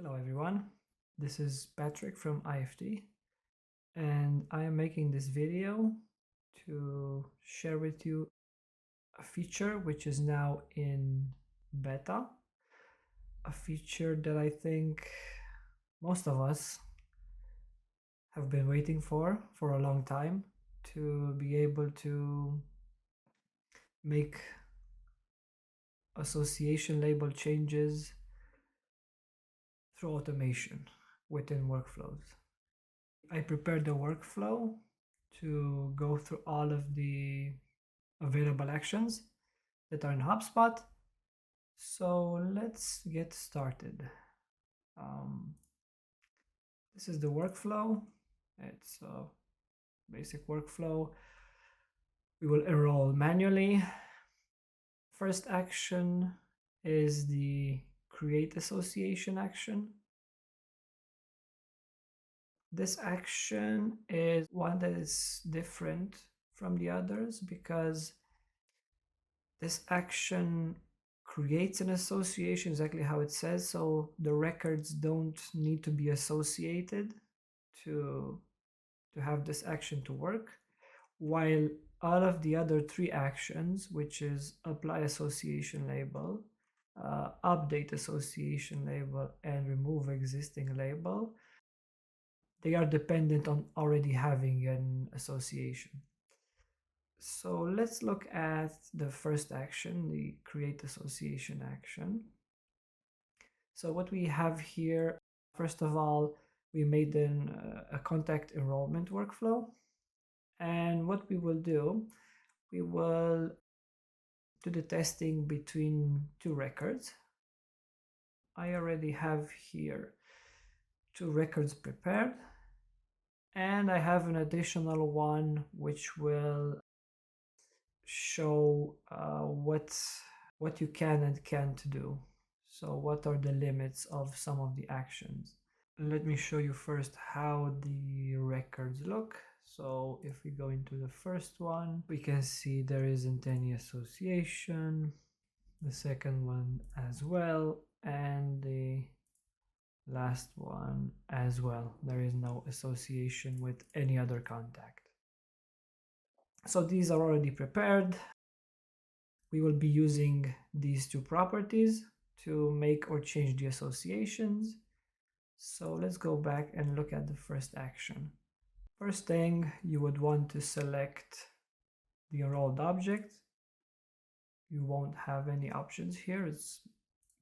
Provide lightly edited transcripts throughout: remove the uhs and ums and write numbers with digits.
Hello everyone, this is Patrick from IFT and I am making this video to share with you a feature which is now in beta, a feature that I think most of us have been waiting for a long time, to be able to make association label changes through automation within workflows. I prepared the workflow to go through all of the available actions that are in HubSpot. So let's get started. This is the workflow. It's a basic workflow. We will enroll manually. First action is the create association action. This action is one that is different from the others because this action creates an association exactly how it says, so the records don't need to be associated to have this action to work, while all of the other three actions, which is apply association label, update association label, and remove existing label, they are dependent on already having an association. So let's look at the first action, the create association action. So what we have here, first of all, we made a contact enrollment workflow. And what we will do, we will do the testing between two records. I already have here two records prepared, and I have an additional one which will show what you can and can't do. So what are the limits of some of the actions? Let me show you first how the records look. So if we go into the first one, we can see there isn't any association, the second one as well, and the last one as well. There is no association with any other contact. So these are already prepared. We will be using these two properties to make or change the associations. So let's go back and look at the first action. First thing, you would want to select the enrolled object. You won't have any options here. It's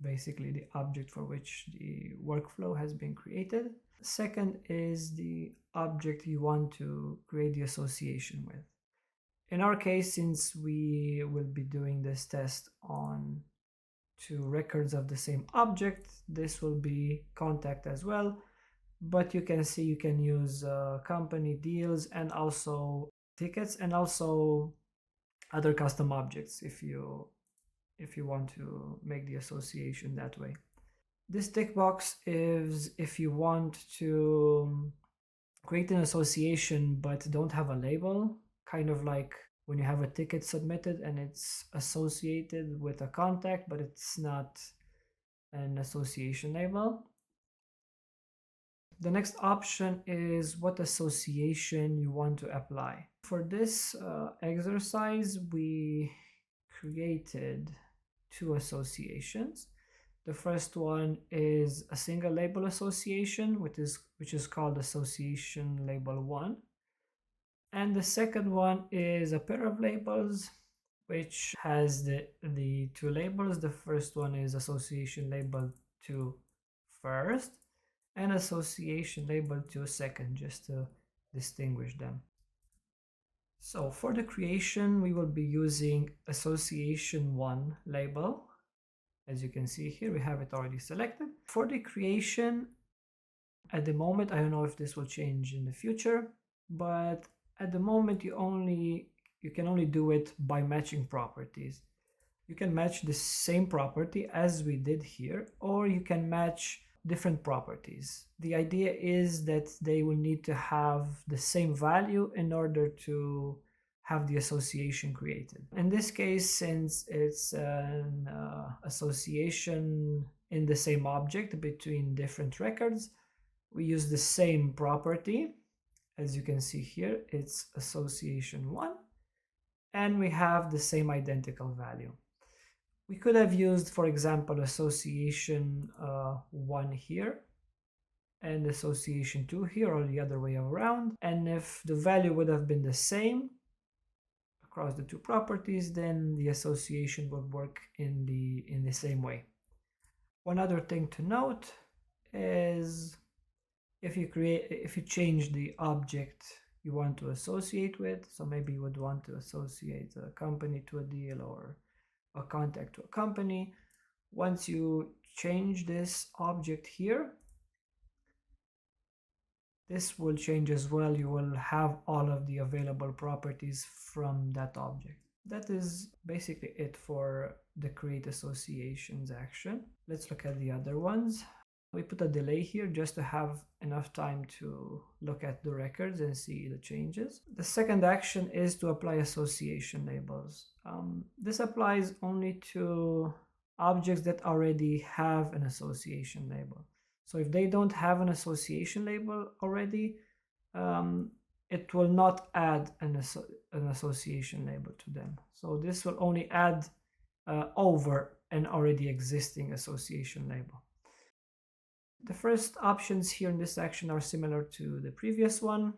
basically the object for which the workflow has been created. Second is the object you want to create the association with. In our case, since we will be doing this test on two records of the same object, this will be contact as well. But you can see you can use company deals and also tickets and also other custom objects if you want to make the association that way. This tick box is if you want to create an association but don't have a label, kind of like when you have a ticket submitted and it's associated with a contact but it's not an association label. The next option is what association you want to apply. For this exercise, we created two associations. The first one is a single label association, which is called association label 1. And the second one is a pair of labels, which has the two labels. The first one is association label 2 first, and association label 2 second, just to distinguish them. So for the creation, we will be using association 1 label. As you can see here, we have it already selected. For the creation, at the moment, I don't know if this will change in the future, but at the moment you can only do it by matching properties. You can match the same property as we did here, or you can match different properties. The idea is that they will need to have the same value in order to have the association created. In this case, since it's an association in the same object between different records, we use the same property. As you can see here, it's association 1, and we have the same identical value. We could have used, for example, association 1 here and association 2 here, or the other way around. And if the value would have been the same across the two properties, then the association would work in the same way. One other thing to note is if you change the object you want to associate with, so maybe you would want to associate a company to a deal or a contact to a company. Once you change this object here, this will change as well. You will have all of the available properties from that object. That is basically it for the create associations action. Let's look at the other ones. We put a delay here just to have enough time to look at the records and see the changes. The second action is to apply association labels. This applies only to objects that already have an association label. So if they don't have an association label already, it will not add an association label to them. So this will only add over an already existing association label. The first options here in this action are similar to the previous one.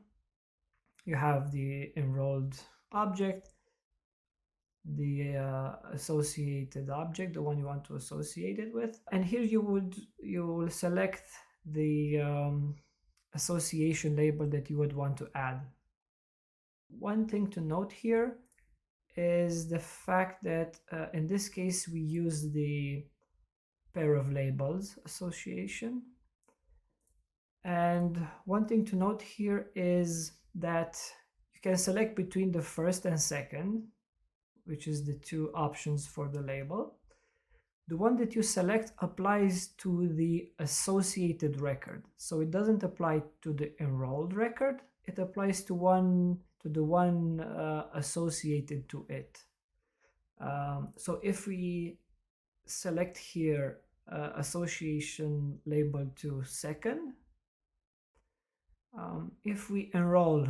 You have the enrolled object, the associated object, the one you want to associate it with, and here you will select the association label that you would want to add. One thing to note here is the fact that in this case we use the pair of labels association. And one thing to note here is that you can select between the first and second, which is the two options for the label. The one that you select applies to the associated record. So it doesn't apply to the enrolled record. It applies to the one associated to it. So if we select here association label to second, if we enroll,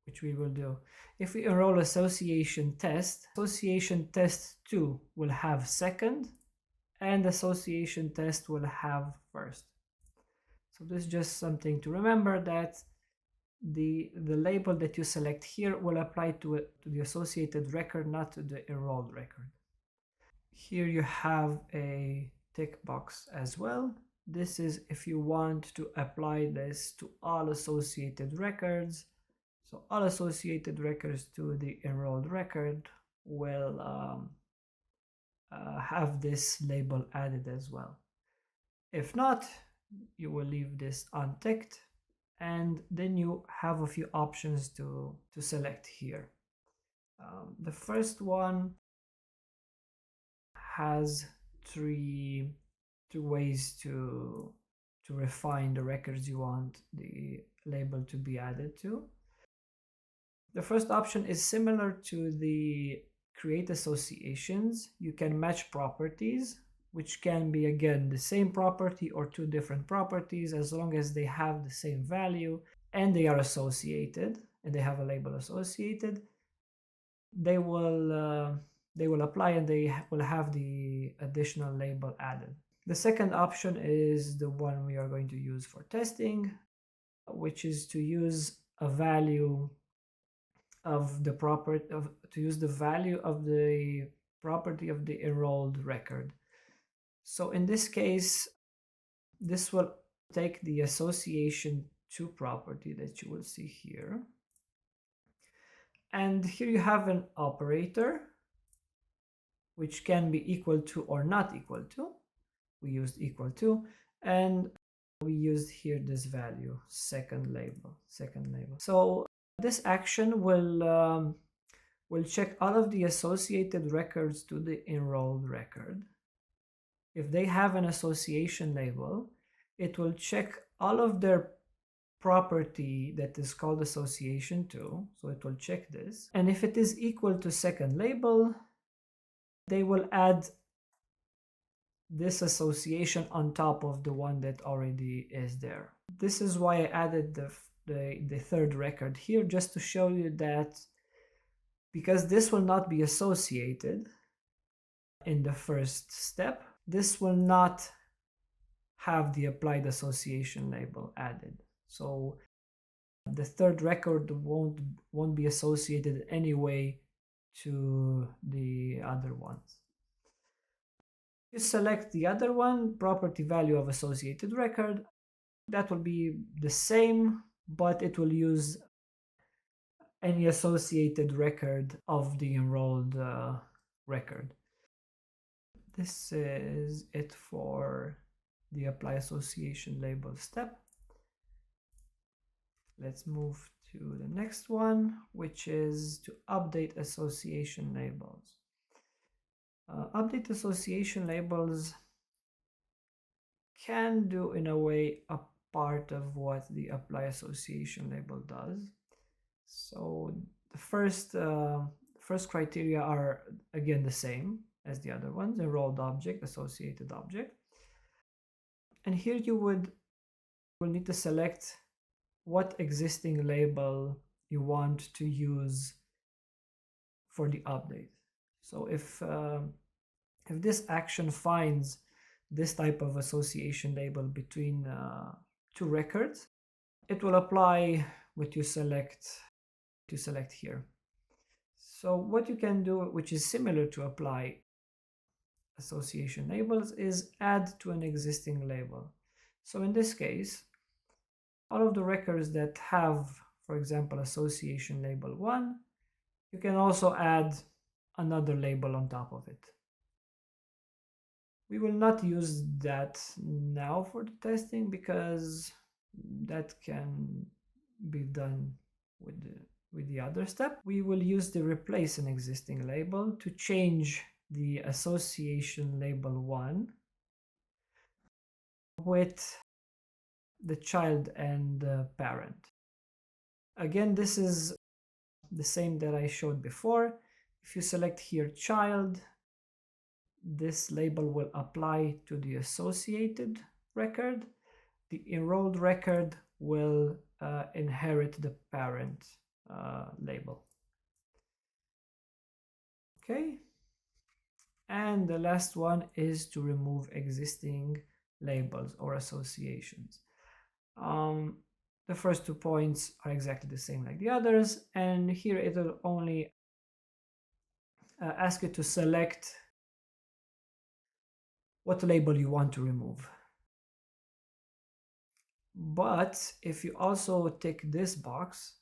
which we will do, if we enroll association test 2 will have second, and association test will have first. So this is just something to remember, that the label that you select here will apply to the associated record, not to the enrolled record. Here you have a tick box as well. This is if you want to apply this to all associated records. So all associated records to the enrolled record will have this label added as well. If not, you will leave this unticked, and then you have a few options to select here. The first one has three ways to refine the records you want the label to be added to. The first option is similar to the create associations. You can match properties, which can be again the same property or two different properties, as long as they have the same value and they are associated and they have a label associated. They will apply and they will have the additional label added. The second option is the one we are going to use for testing, which is to use a value of the property value of the property of the enrolled record. So in this case, this will take the association to property that you will see here, and here you have an operator which can be equal to or not equal to. We used equal to, and we used here this value, second label. So this action will check all of the associated records to the enrolled record. If they have an association label, it will check all of their property that is called association to, so it will check this, and if it is equal to second label, they will add this association on top of the one that already is there. This is why I added the third record here, just to show you that because this will not be associated in the first step, this will not have the applied association label added. So the third record won't be associated anyway to the other ones. You select the other one, property value of associated record. That will be the same, but it will use any associated record of the enrolled record. This is it for the apply association label step. Let's move to the next one, which is to update association labels. Update association labels can do in a way a part of what the apply association label does. So the first criteria are again the same as the other ones: enrolled object, associated object. And here you will need to select what existing label you want to use for the update. So if this action finds this type of association label between two records, it will apply what you select here. So what you can do, which is similar to apply association labels, is add to an existing label. So in this case, all of the records that have, for example, association label 1, you can also add another label on top of it. We will not use that now for the testing because that can be done with the other step. We will use the replace an existing label to change the association label 1 with the child and the parent. Again, this is the same that I showed before. If you select here child, this label will apply to the associated record. The enrolled record will inherit the parent label. Okay. And the last one is to remove existing labels or associations. The first 2 points are exactly the same like the others, and here it will only ask you to select what label you want to remove. But if you also tick this box,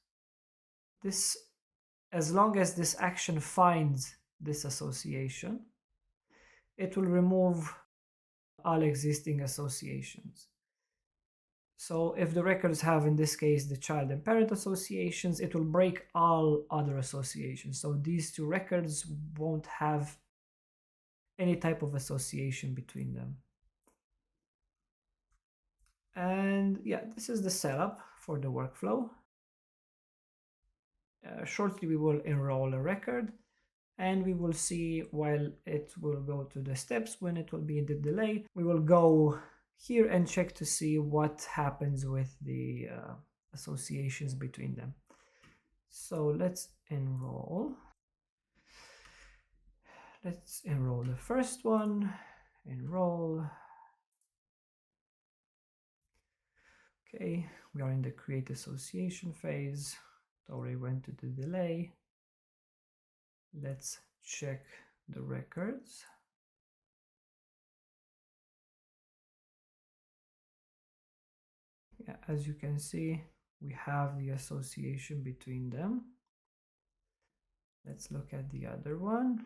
as long as this action finds this association, it will remove all existing associations. So if the records have, in this case, the child and parent associations, it will break all other associations. So these two records won't have any type of association between them. And yeah, this is the setup for the workflow. Shortly we will enroll a record, and we will see while it will go to the steps when it will be in the delay. We will go here and check to see what happens with the associations between them. So let's enroll. Let's enroll the first one. Enroll. Okay, we are in the create association phase. It already went to the delay. Let's check the records. Yeah, as you can see, we have the association between them. Let's look at the other one.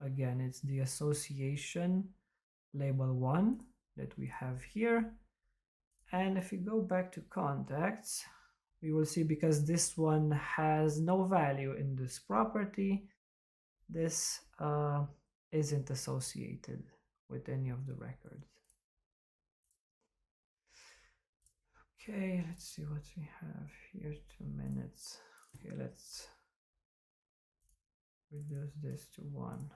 Again, it's the association label 1 that we have here. And if we go back to contacts, we will see, because this one has no value in this property, this isn't associated with any of the records. Okay, let's see what we have here. 2 minutes. Okay, let's reduce this to 1.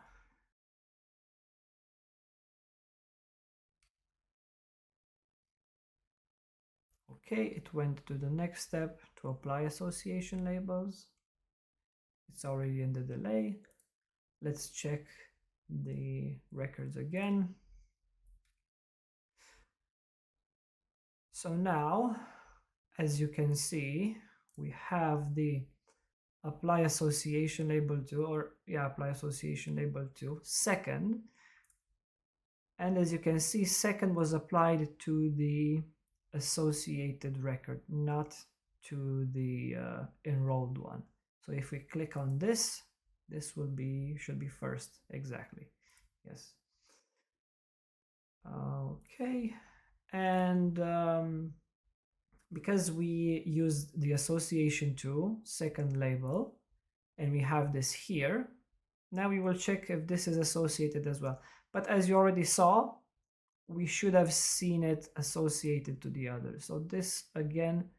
Okay, it went to the next step to apply association labels. It's already in the delay. Let's check the records again. So now, as you can see, we have the apply association label to, apply association label to second. And as you can see, second was applied to the associated record, not to the enrolled one. So if we click on this, this should be first, exactly. Yes. Okay, and because we used the association to second label, and we have this here, now we will check if this is associated as well. But as you already saw, we should have seen it associated to the other. So this again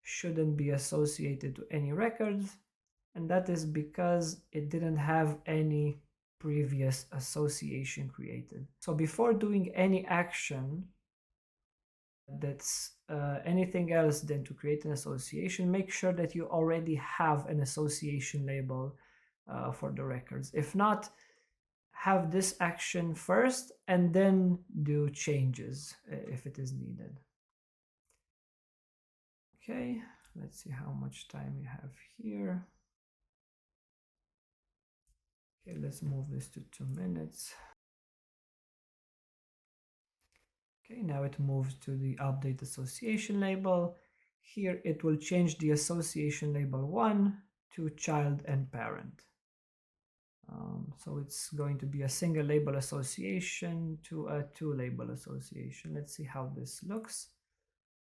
shouldn't be associated to any records, and that is because it didn't have any previous association created. So before doing any action that's anything else than to create an association, make sure that you already have an association label for the records. If not, have this action first and then do changes if it is needed. Okay, let's see how much time we have here. Okay, let's move this to 2 minutes. Okay, now it moves to the update association label. Here it will change the association label 1 to child and parent. So it's going to be a single label association to a 2 label association. Let's see how this looks.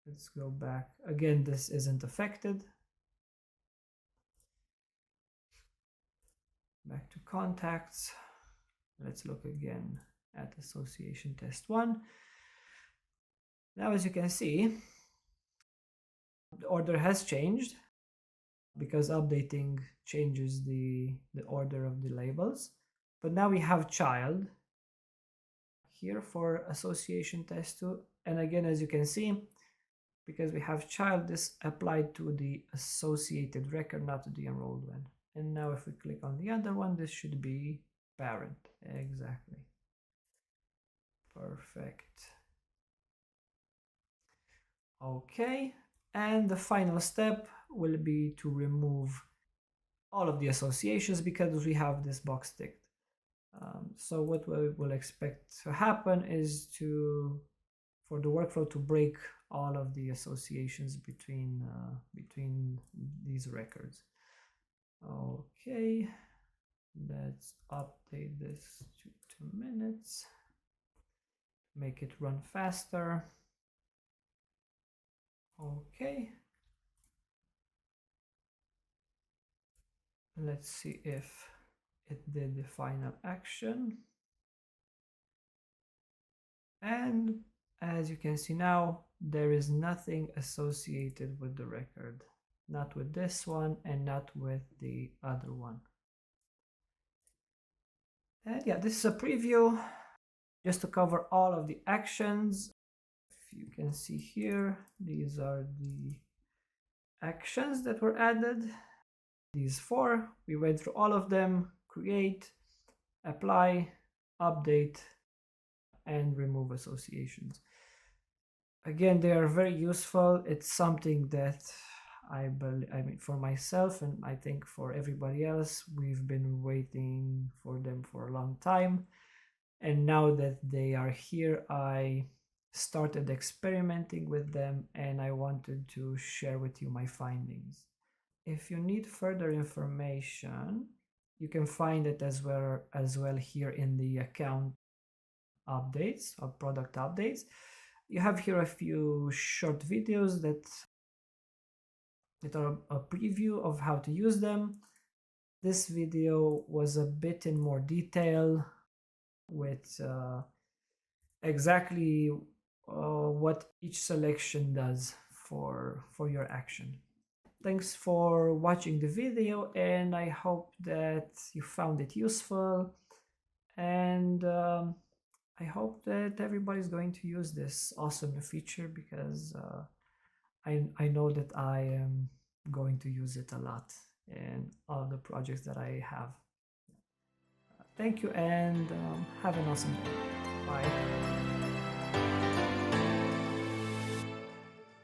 Let's go back. Again, this isn't affected. Back to contacts. Let's look again at association test 1. Now, as you can see, the order has changed because updating changes the order of the labels. But now we have child here for association test 2. And again, as you can see, because we have child, this applied to the associated record, not to the enrolled one. And now if we click on the other one, this should be parent. Exactly. Perfect. Okay, and the final step will be to remove all of the associations because we have this box ticked. So what we will expect to happen is for the workflow to break all of the associations between these records. Okay, let's update this to 2 minutes. Make it run faster. Okay. Let's see if it did the final action. And as you can see now, there is nothing associated with the record. Not with this one and not with the other one. And yeah, this is a preview just to cover all of the actions. If you can see here, these are the actions that were added. These 4, we went through all of them: create, apply, update, and remove associations. Again, they are very useful. It's something that I mean, for myself, and I think for everybody else, we've been waiting for them for a long time. And now that they are here, I started experimenting with them and I wanted to share with you my findings. If you need further information, you can find it as well here in the account updates or product updates. You have here a few short videos that are a preview of how to use them. This video was a bit in more detail with exactly what each selection does for your action. Thanks for watching the video, and I hope that you found it useful, and I hope that everybody's going to use this awesome feature, because I know that I am going to use it a lot in all the projects that I have. Thank you, and have an awesome day. Bye.